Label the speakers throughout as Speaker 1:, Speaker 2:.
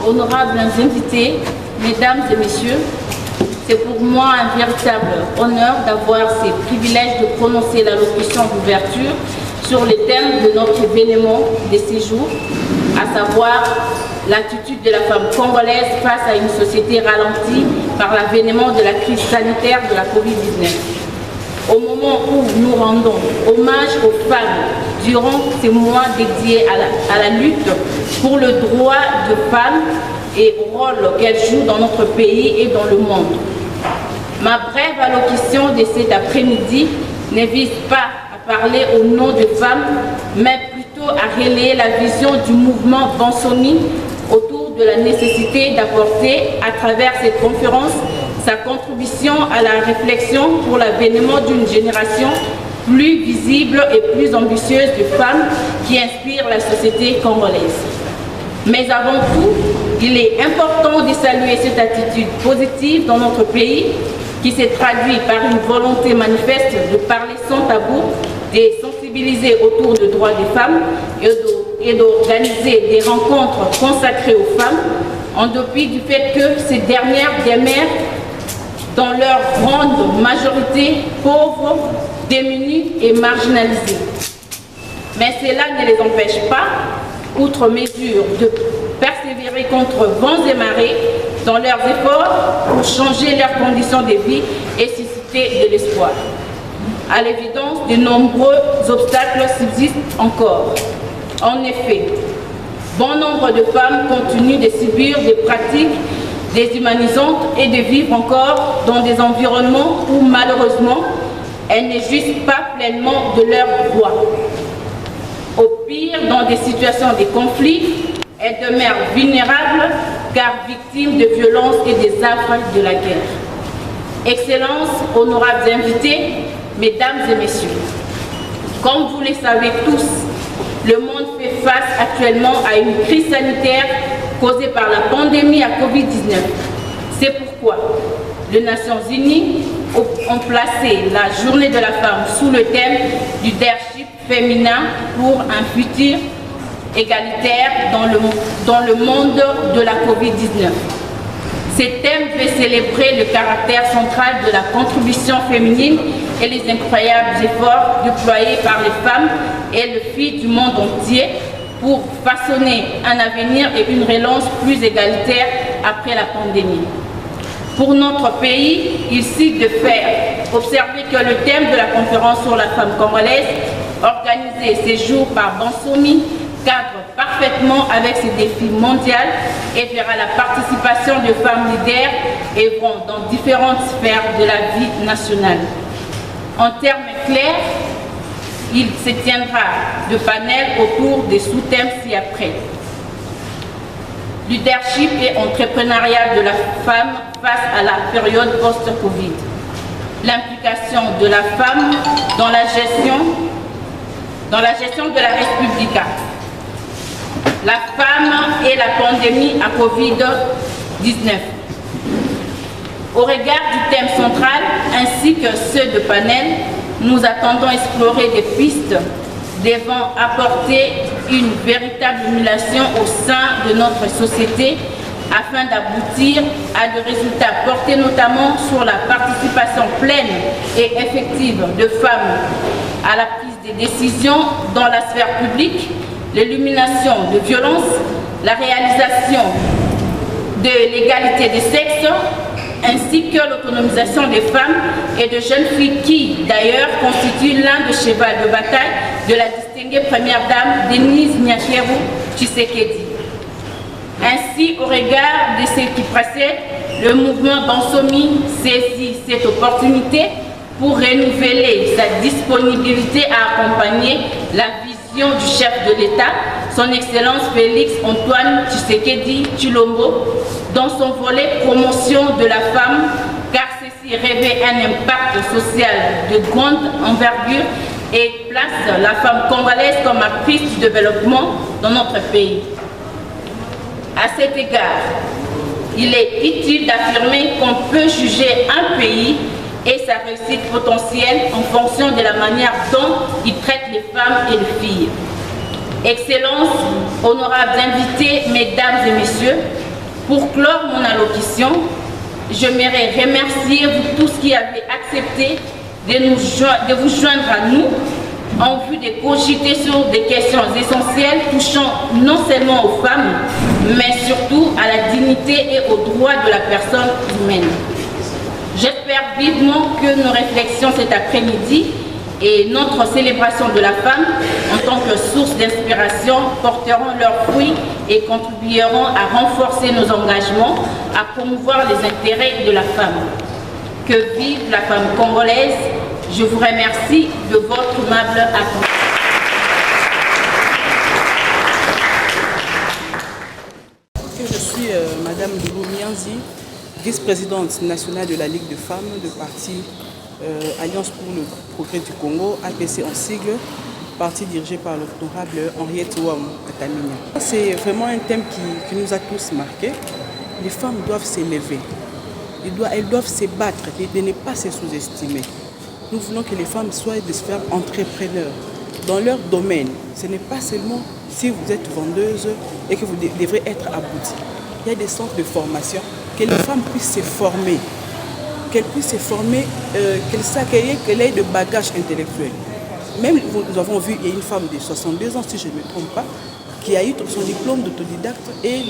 Speaker 1: honorables invités, mesdames et messieurs, c'est pour moi un véritable honneur d'avoir ces privilèges de prononcer l'allocution d'ouverture sur les thèmes de notre événement de séjour, à savoir l'attitude de la femme congolaise face à une société ralentie par l'avènement de la crise sanitaire de la Covid-19. Au moment où nous rendons hommage aux femmes durant ces mois dédiés à la lutte pour le droit de femmes et au rôle qu'elles jouent dans notre pays et dans le monde. Ma brève allocution de cet après-midi ne vise pas à parler au nom des femmes, mais plutôt à relayer la vision du mouvement Bansoni autour de la nécessité d'apporter à travers cette conférence sa contribution à la réflexion pour l'avènement d'une génération plus visible et plus ambitieuse de femmes qui inspirent la société congolaise. Mais avant tout, il est important de saluer cette attitude positive dans notre pays qui s'est traduite par une volonté manifeste de parler sans tabou, de sensibiliser autour des droits des femmes et d'organiser des rencontres consacrées aux femmes, en dépit du fait que ces dernières demeurent dans leur grande majorité pauvres, démunies et marginalisées. Mais cela ne les empêche pas, outre mesure, de persévérer contre vents et marées dans leurs efforts pour changer leurs conditions de vie et susciter de l'espoir. À l'évidence, de nombreux obstacles subsistent encore. En effet, bon nombre de femmes continuent de subir des pratiques déshumanisantes et de vivre encore dans des environnements où malheureusement elles ne jouissent pas pleinement de leurs droits. Au pire, dans des situations de conflit, elles demeurent vulnérables car victimes de violences et des affres de la guerre. Excellences, honorables invités, mesdames et messieurs, comme vous le savez tous, le monde fait face actuellement à une crise sanitaire causée par la pandémie à Covid-19. C'est pourquoi les Nations Unies ont placé la journée de la femme sous le thème du leadership féminin pour un futur égalitaire dans le monde de la Covid-19. Ce thème veut célébrer le caractère central de la contribution féminine et les incroyables efforts déployés par les femmes et les filles du monde entier pour façonner un avenir et une relance plus égalitaire après la pandémie. Pour notre pays, il suffit de faire observer que le thème de la conférence sur la femme congolaise, organisée ces jours par Bansoni, cadre parfaitement avec ces défis mondiaux et verra la participation de femmes leaders œuvrant dans différentes sphères de la vie nationale. En termes clairs, il se tiendra de panels autour des sous-thèmes ci-après. Leadership et entrepreneuriat de la femme face à la période post-Covid. L'implication de la femme dans la gestion de la République. La femme et la pandémie à Covid-19. Au regard du thème central ainsi que ceux de panel, nous attendons explorer des pistes devant apporter une véritable émulation au sein de notre société afin d'aboutir à des résultats portés notamment sur la participation pleine et effective de femmes à la prise des décisions dans la sphère publique, l'élimination de violences, la réalisation de l'égalité des sexes, ainsi que l'autonomisation des femmes et de jeunes filles qui, d'ailleurs, constituent l'un des chevaux de bataille de la distinguée première dame Denise Nyakeru Tshisekedi. Ainsi, au regard de ce qui précède, le mouvement Bansoni saisit cette opportunité pour renouveler sa disponibilité à accompagner la vision du chef de l'État, son Excellence Félix Antoine Tshisekedi Tshilombo, dans son volet promotion de la femme, car ceci revêt un impact social de grande envergure et place la femme congolaise comme actrice du développement dans notre pays. À cet égard, il est utile d'affirmer qu'on peut juger un pays et sa réussite potentielle en fonction de la manière dont il traite les femmes et les filles. Excellences, honorables invités, mesdames et messieurs, Pour clore mon allocution, j'aimerais remercier vous tous qui avez accepté de vous joindre à nous en vue de cogiter sur des questions essentielles touchant non seulement aux femmes, mais surtout à la dignité et aux droits de la personne humaine. J'espère vivement que nos réflexions cet après-midi et notre célébration de la femme en tant que source d'inspiration porteront leurs fruits et contribueront à renforcer nos engagements à promouvoir les intérêts de la femme. Que vive la femme congolaise! Je vous remercie de votre aimable attention.
Speaker 2: Je suis Madame Doulou Mianzi, vice-présidente nationale de la Ligue de femmes de parti Alliance pour le progrès du Congo, APC en sigle, parti dirigé par l'honorable Henriette Ouam Katamina. C'est vraiment un thème qui nous a tous marqués. Les femmes doivent s'élever, elles doivent se battre et ne pas se sous-estimer. Nous voulons que les femmes soient des femmes entrepreneurs dans leur domaine. Ce n'est pas seulement si vous êtes vendeuse et que vous devrez être aboutie. Il y a des centres de formation, que les femmes puissent se former, qu'elles aient de bagages intellectuels. Même, nous avons vu, il y a une femme de 62 ans, si je ne me trompe pas, qui a eu son diplôme d'autodidacte et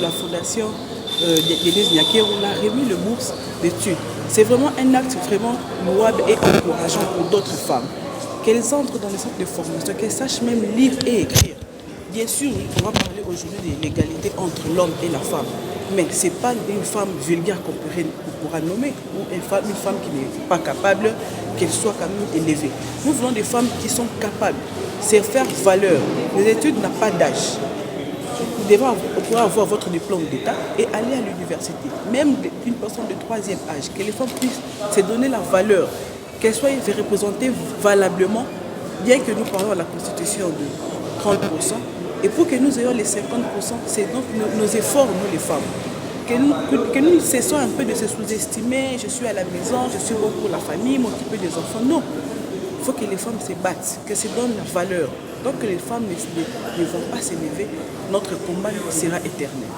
Speaker 2: la fondation d'Élise Niaké, on a remis le bourse d'études. C'est vraiment un acte vraiment louable et encourageant pour d'autres femmes. Qu'elles entrent dans les centres de formation, qu'elles sachent même lire et écrire. Bien sûr, on va parler aujourd'hui de l'égalité entre l'homme et la femme. Mais ce n'est pas une femme vulgaire qu'on pourra nommer, ou une femme qui n'est pas capable, qu'elle soit quand même élevée. Nous voulons des femmes qui sont capables, c'est faire valeur. Les études n'ont pas d'âge. Vous devez avoir votre diplôme d'État et aller à l'université. Même une personne de 3e âge, que les femmes puissent se donner la valeur, qu'elles soient représentées valablement, bien que nous parlons à la Constitution de 30%. Et pour que nous ayons les 50%, c'est donc nos efforts, nous les femmes. Que nous cessons un peu de se sous-estimer, je suis à la maison, je suis bon pour la famille, m'occuper des enfants. Non, il faut que les femmes se battent, qu'elles se donnent la valeur. Tant que les femmes ne vont pas s'élever, notre combat sera éternel.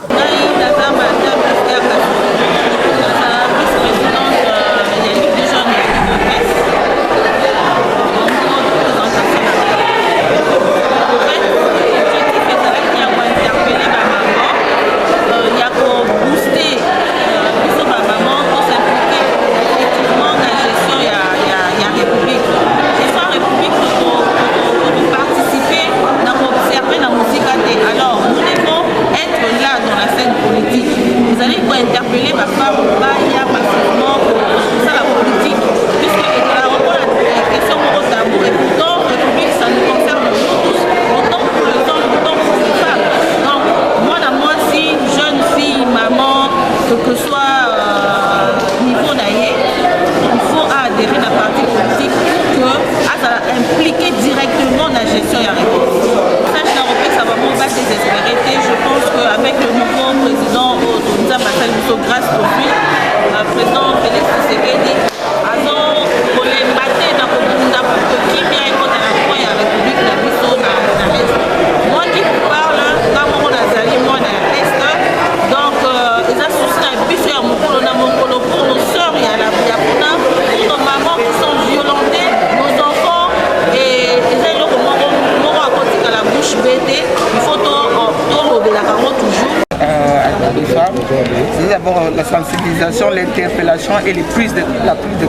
Speaker 3: C'est d'abord la sensibilisation, l'interpellation et la prise de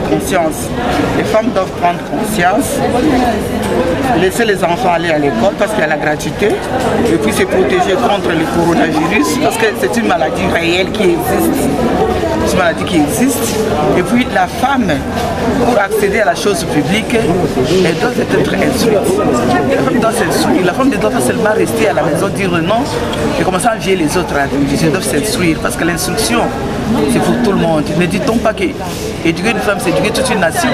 Speaker 3: conscience. Les femmes doivent prendre conscience, laisser les enfants aller à l'école parce qu'il y a la gratuité, et puis se protéger contre le coronavirus parce que c'est une maladie réelle qui existe. C'est une maladie qui existe. Et puis la femme, pour accéder à la chose publique, elle doit être instruite. La femme doit s'instruire. La femme ne doit pas seulement rester à la maison, dire non, et commencer à envier les autres. Ils doivent s'instruire parce que l'instruction, c'est pour tout le monde. Ne dit-on pas qu'éduquer une femme, c'est éduquer toute une nation.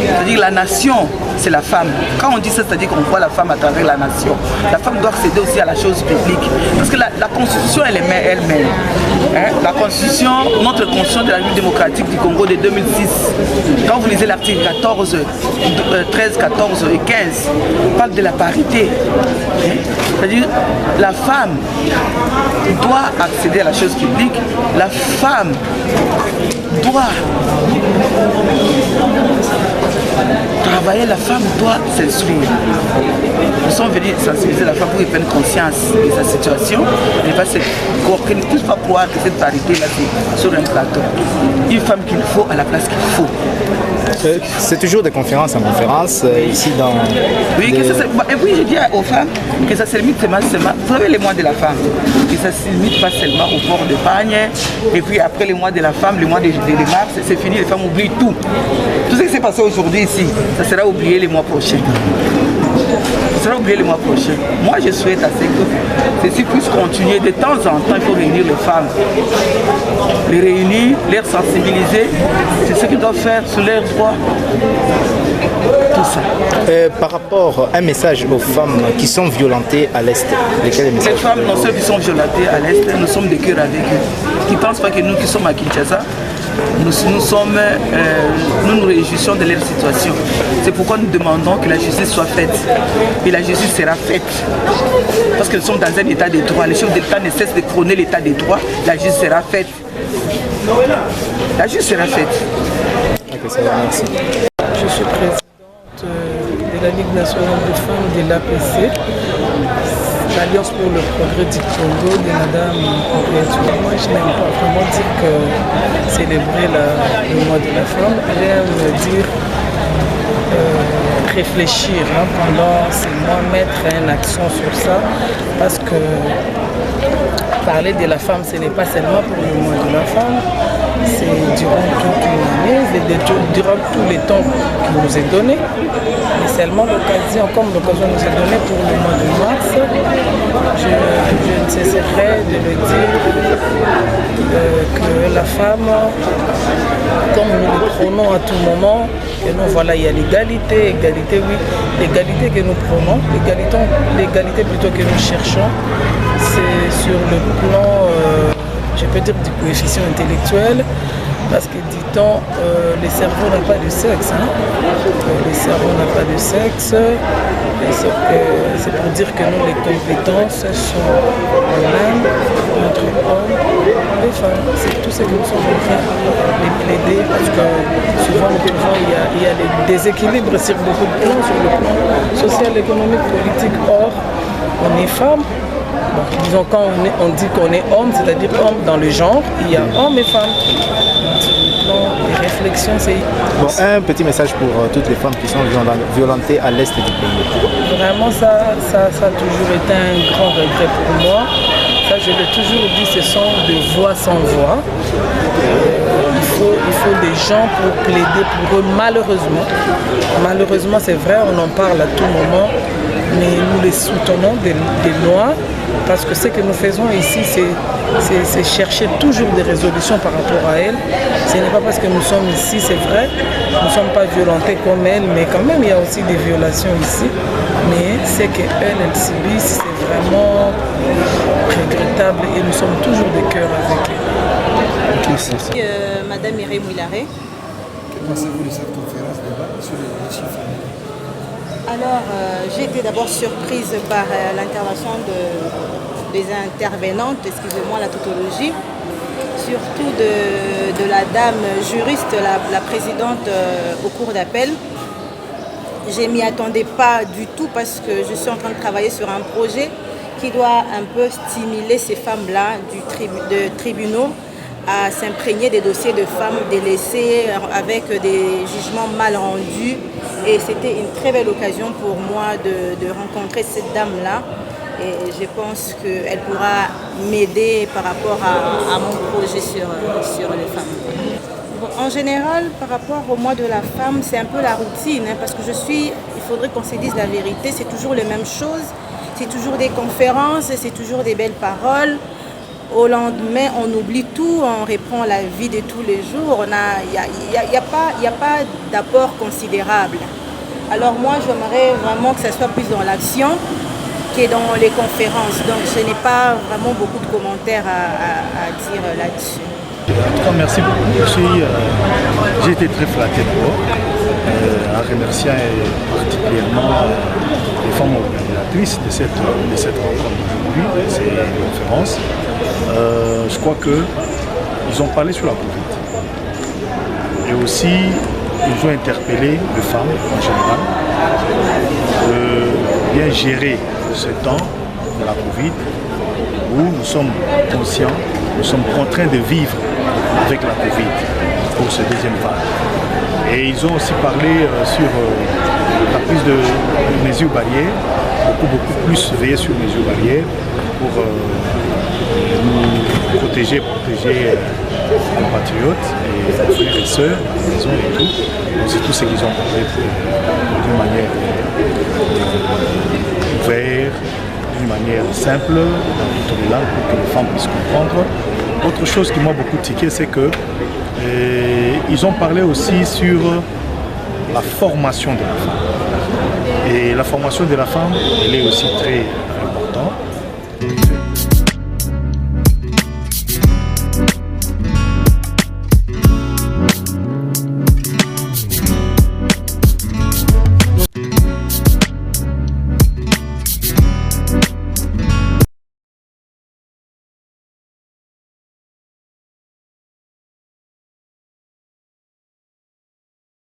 Speaker 3: C'est-à-dire la nation, c'est la femme. Quand on dit ça, c'est-à-dire qu'on voit la femme à travers la nation. La femme doit accéder aussi à la chose publique. Parce que la Constitution, elle met elle-même. La constitution, notre constitution de la République démocratique du Congo de 2006, quand vous lisez l'article 14, 13, 14 et 15, on parle de la parité. C'est-à-dire la femme doit accéder à la chose publique, la femme doit travailler, la femme doit s'instruire. Nous sommes venus sensibiliser la femme pour qu'elle prenne conscience de sa situation et pas qu'elle ne puisse pas croire que cette parité-là c'est sur un plateau. Une femme qu'il faut à la place qu'il faut.
Speaker 4: C'est toujours de conférence en conférence ici dans...
Speaker 3: Oui, et puis je dis aux femmes que ça se limite seulement, vous savez les mois de la femme, que ça ne se limite pas seulement au port de pagne, et puis après les mois de la femme, le mois de mars, c'est fini, les femmes oublient tout. Tout ce qui s'est passé aujourd'hui ici, ça sera oublié les mois prochains. Ça sera oublié le mois prochain. Moi, je souhaite à ce que ceci puisse continuer. De temps en temps, il faut réunir les femmes. Les réunir, les sensibiliser. C'est ce qu'ils doivent faire sur leurs droits. Tout ça.
Speaker 4: Par rapport à un message aux femmes qui sont violentées à l'Est, lesquels les messages?
Speaker 3: Les femmes, non seulement qui sont violentées à l'Est, nous sommes de cœur avec eux. Qui ne pensent pas que nous qui sommes à Kinshasa, nous nous réjouissons de leur situation. C'est pourquoi nous demandons que la justice soit faite. Et la justice sera faite. Parce que nous sommes dans un état de droit. Les chefs d'État ne cessent de prôner l'état de droit. La justice sera faite. La justice sera faite.
Speaker 4: Ok, ça va, merci.
Speaker 5: Je suis présidente de la Ligue nationale des femmes de l'APC, l'Alliance pour le progrès du Congo de Madame Henriette. Moi, je n'aime pas vraiment dire que célébrer le mois de la femme, j'aime dire réfléchir pendant ces mois, mettre un accent sur ça, parce que parler de la femme, ce n'est pas seulement pour le mois de la femme, c'est durant toute une année, durant tous les temps qui nous est donné. Et seulement l'occasion, comme l'occasion nous est donnée pour le mois de mars, je ne cesserai de le dire que la femme, comme nous le prônons à tout moment, et nous voilà, il y a l'égalité, oui, l'égalité que nous prônons, l'égalité plutôt que nous cherchons, c'est sur le plan, je peux dire, du coefficient intellectuel, parce que dit-on, le cerveau n'a pas de sexe. Le cerveau n'a pas de sexe, c'est pour dire que nous, les compétences sont mêmes entre hommes et femmes. C'est tout ce que nous sommes en train de plaider, parce que souvent nous trouvons il y a des déséquilibres sur beaucoup de plans, sur le plan social, économique, politique. Or, on est femmes. Bon, disons, quand on dit qu'on est homme, c'est-à-dire homme dans le genre, il y a hommes et femmes. Les réflexions, c'est...
Speaker 4: Bon, un petit message pour toutes les femmes qui sont violentées à l'Est du pays.
Speaker 5: Vraiment, ça a toujours été un grand regret pour moi. Ça, je l'ai toujours dit, ce sont des voix sans voix. Il faut des gens pour plaider pour eux, malheureusement. Malheureusement, c'est vrai, on en parle à tout moment, mais nous les soutenons des lois, parce que ce que nous faisons ici, c'est chercher toujours des résolutions par rapport à elles. Ce n'est pas parce que nous sommes ici, c'est vrai, nous ne sommes pas violentés comme elles, mais quand même il y a aussi des violations ici. Mais ce qu'elles subissent, c'est vraiment regrettable et nous sommes toujours de cœur avec elles.
Speaker 6: Madame Mireille Mouillaré.
Speaker 7: Que pensez-vous de cette conférence débat sur les chiffres?
Speaker 6: Alors, j'ai été d'abord surprise par l'intervention des intervenantes, excusez-moi la tautologie, surtout de la dame juriste, la présidente au cours d'appel. Je ne m'y attendais pas du tout parce que je suis en train de travailler sur un projet qui doit un peu stimuler ces femmes-là de tribunaux à s'imprégner des dossiers de femmes délaissées avec des jugements mal rendus. Et c'était une très belle occasion pour moi de rencontrer cette dame-là. Et je pense qu'elle pourra m'aider par rapport à mon projet sur les femmes. Bon, en général, par rapport au mois de la femme, c'est un peu la routine. Parce que il faudrait qu'on se dise la vérité, c'est toujours les mêmes choses. C'est toujours des conférences, c'est toujours des belles paroles. Au lendemain, on oublie tout, on reprend la vie de tous les jours. Il n'y a pas d'apport considérable. Alors moi, j'aimerais vraiment que ça soit plus dans l'action que dans les conférences. Donc je n'ai pas vraiment beaucoup de commentaires à dire là-dessus.
Speaker 8: En tout cas, merci beaucoup. J'ai été très flatté d'abord, en remerciant particulièrement les femmes organisatrices de cette rencontre d'aujourd'hui, de ces conférences. Je crois qu'ils ont parlé sur la Covid. Et aussi, ils ont interpellé les femmes en général de bien gérer ce temps de la Covid où nous sommes conscients, nous sommes contraints de vivre avec la Covid pour ce deuxième vague. Et ils ont aussi parlé sur la prise de mesures barrières, beaucoup plus veiller sur les mesures barrières pour nous protéger nos compatriotes et nos frères et sœurs, la maison et tout. C'est tout ce qu'ils ont parlé d'une manière ouverte, d'une manière simple, dans toutes les langues, pour que les femmes puissent comprendre. Autre chose qui m'a beaucoup tiqué, c'est qu'ils ont parlé aussi sur la formation de la femme. Et la formation de la femme, elle est aussi très